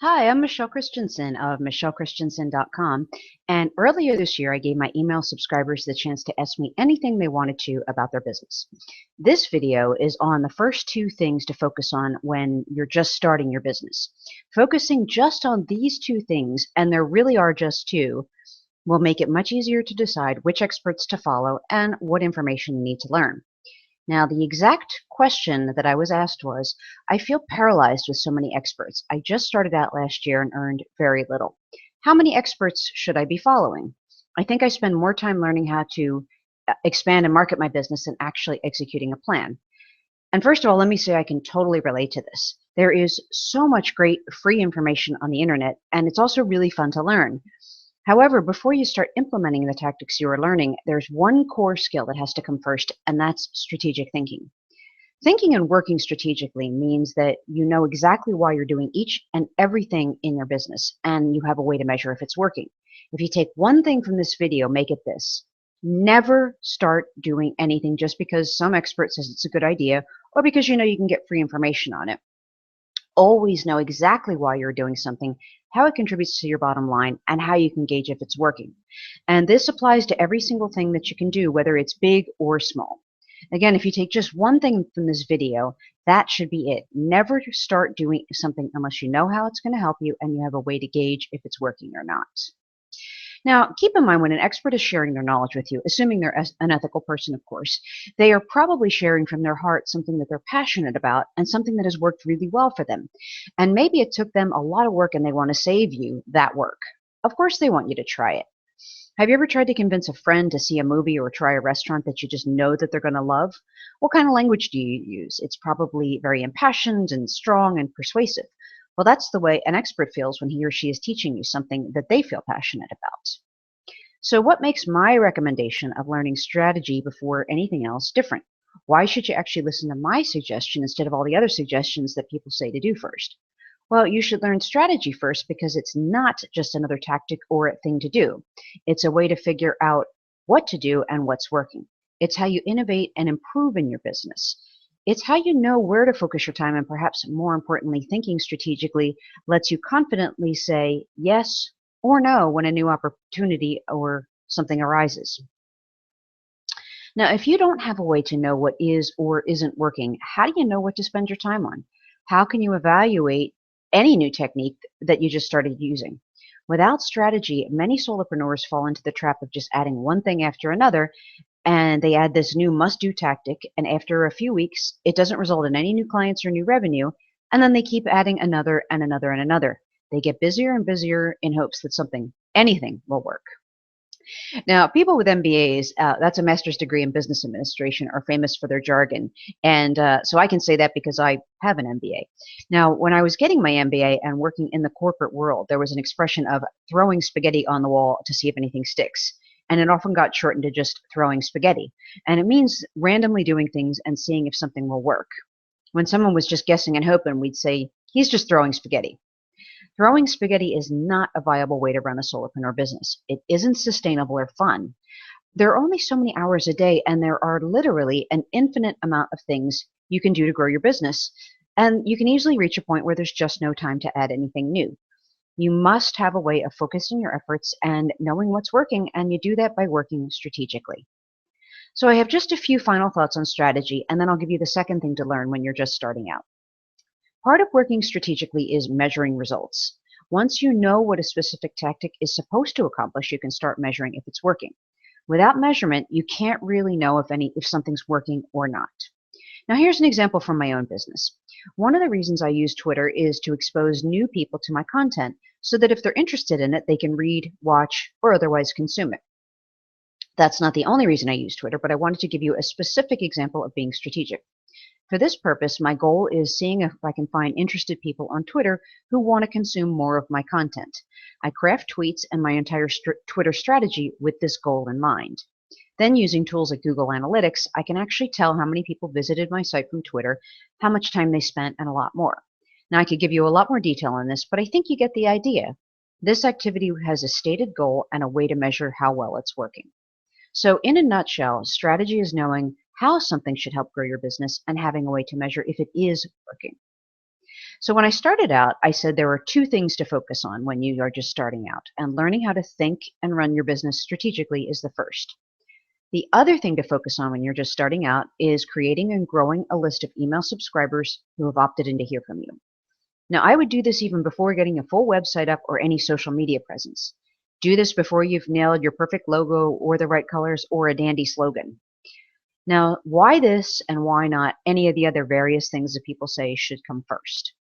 Hi, I'm Michelle Christensen of michellechristensen.com. And earlier this year, I gave my email subscribers the chance to ask me anything they wanted to about their business. This video is on the first two things to focus on when you're just starting your business. Focusing just on these two things, and there really are just two, will make it much easier to decide which experts to follow and what information you need to learn. Now, the exact question that I was asked was, I feel paralyzed with so many experts. I just started out last year and earned very little. How many experts should I be following? I think I spend more time learning how to expand and market my business than actually executing a plan. And first of all, let me say I can totally relate to this. There is so much great free information on the internet, and it's also really fun to learn. However, before you start implementing the tactics you are learning, there's one core skill that has to come first, and that's strategic thinking. Thinking and working strategically means that you know exactly why you're doing each and everything in your business, and you have a way to measure if it's working. If you take one thing from this video, make it this. Never start doing anything just because some expert says it's a good idea or because you know you can get free information on it. Always know exactly why you're doing something, how it contributes to your bottom line, and how you can gauge if it's working. And this applies to every single thing that you can do, whether it's big or small. Again, if you take just one thing from this video, that should be it. Never start doing something unless you know how it's going to help you and you have a way to gauge if it's working or not. Now, keep in mind when an expert is sharing their knowledge with you, assuming they're an ethical person, of course, they are probably sharing from their heart something that they're passionate about and something that has worked really well for them. And maybe it took them a lot of work and they want to save you that work. Of course, they want you to try it. Have you ever tried to convince a friend to see a movie or try a restaurant that you just know that they're going to love? What kind of language do you use? It's probably very impassioned and strong and persuasive. Well, that's the way an expert feels when he or she is teaching you something that they feel passionate about. So, what makes my recommendation of learning strategy before anything else different? Why should you actually listen to my suggestion instead of all the other suggestions that people say to do first? Well, you should learn strategy first because it's not just another tactic or a thing to do. It's a way to figure out what to do and what's working. It's how you innovate and improve in your business. It's how you know where to focus your time, and perhaps more importantly, thinking strategically lets you confidently say yes or no when a new opportunity or something arises. Now, if you don't have a way to know what is or isn't working, how do you know what to spend your time on? How can you evaluate any new technique that you just started using? Without strategy, many solopreneurs fall into the trap of just adding one thing after another, and they add this new must-do tactic, and after a few weeks, it doesn't result in any new clients or new revenue, and then they keep adding another and another and another. They get busier and busier in hopes that anything will work. Now, people with MBAs, that's a master's degree in business administration, are famous for their jargon. And so I can say that because I have an MBA. Now, when I was getting my MBA and working in the corporate world, there was an expression of throwing spaghetti on the wall to see if anything sticks. And it often got shortened to just throwing spaghetti. And it means randomly doing things and seeing if something will work. When someone was just guessing and hoping, we'd say, he's just throwing spaghetti. Throwing spaghetti is not a viable way to run a solopreneur business. It isn't sustainable or fun. There are only so many hours a day, and there are literally an infinite amount of things you can do to grow your business. And you can easily reach a point where there's just no time to add anything new. You must have a way of focusing your efforts and knowing what's working, and you do that by working strategically. So I have just a few final thoughts on strategy, and then I'll give you the second thing to learn when you're just starting out. Part of working strategically is measuring results. Once you know what a specific tactic is supposed to accomplish, you can start measuring if it's working. Without measurement, you can't really know if something's working or not. Now, here's an example from my own business. One of the reasons I use Twitter is to expose new people to my content so that if they're interested in it, they can read, watch, or otherwise consume it. That's not the only reason I use Twitter, but I wanted to give you a specific example of being strategic. For this purpose, my goal is seeing if I can find interested people on Twitter who want to consume more of my content. I craft tweets and my entire Twitter strategy with this goal in mind. Then using tools like Google Analytics, I can actually tell how many people visited my site from Twitter, how much time they spent, and a lot more. Now, I could give you a lot more detail on this, but I think you get the idea. This activity has a stated goal and a way to measure how well it's working. So in a nutshell, strategy is knowing how something should help grow your business and having a way to measure if it is working. So when I started out, I said there are two things to focus on when you are just starting out, and learning how to think and run your business strategically is the first. The other thing to focus on when you're just starting out is creating and growing a list of email subscribers who have opted in to hear from you. Now, I would do this even before getting a full website up or any social media presence. Do this before you've nailed your perfect logo or the right colors or a dandy slogan. Now, why this and why not any of the other various things that people say should come first?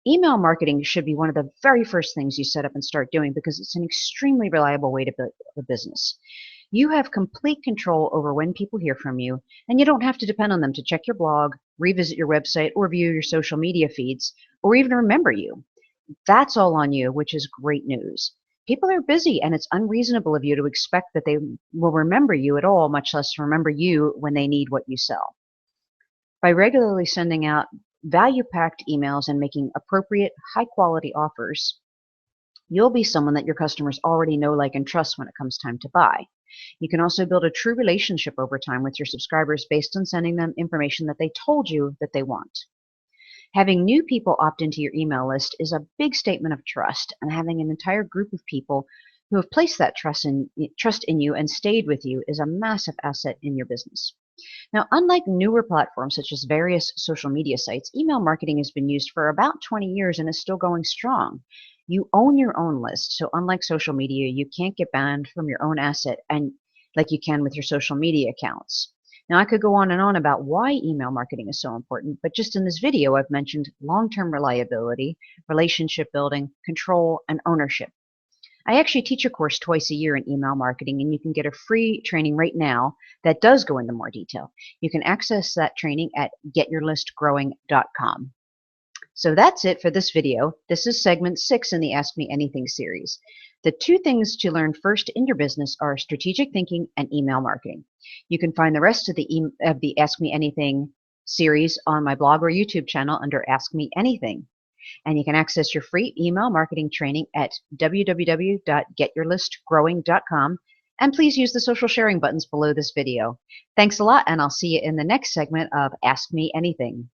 Email marketing should be one of the very first things you set up and start doing because it's an extremely reliable way to build a business. You have complete control over when people hear from you, and you don't have to depend on them to check your blog, revisit your website, or view your social media feeds, or even remember you. That's all on you, which is great news. People are busy, and it's unreasonable of you to expect that they will remember you at all, much less remember you when they need what you sell. By regularly sending out value-packed emails and making appropriate, high-quality offers, you'll be someone that your customers already know, like, and trust when it comes time to buy. You can also build a true relationship over time with your subscribers based on sending them information that they told you that they want. Having new people opt into your email list is a big statement of trust, and having an entire group of people who have placed that trust in you and stayed with you is a massive asset in your business. Now, unlike newer platforms such as various social media sites, email marketing has been used for about 20 years and is still going strong. You own your own list, so unlike social media, you can't get banned from your own asset and like you can with your social media accounts. Now, I could go on and on about why email marketing is so important, but just in this video, I've mentioned long-term reliability, relationship building, control, and ownership. I actually teach a course twice a year in email marketing, and you can get a free training right now that does go into more detail. You can access that training at getyoursListGrowing.com. So that's it for this video. This is segment 6 in the Ask Me Anything series. The two things to learn first in your business are strategic thinking and email marketing. You can find the rest of the Ask Me Anything series on my blog or YouTube channel under Ask Me Anything. And you can access your free email marketing training at www.getyoursListGrowing.com. And please use the social sharing buttons below this video. Thanks a lot, and I'll see you in the next segment of Ask Me Anything.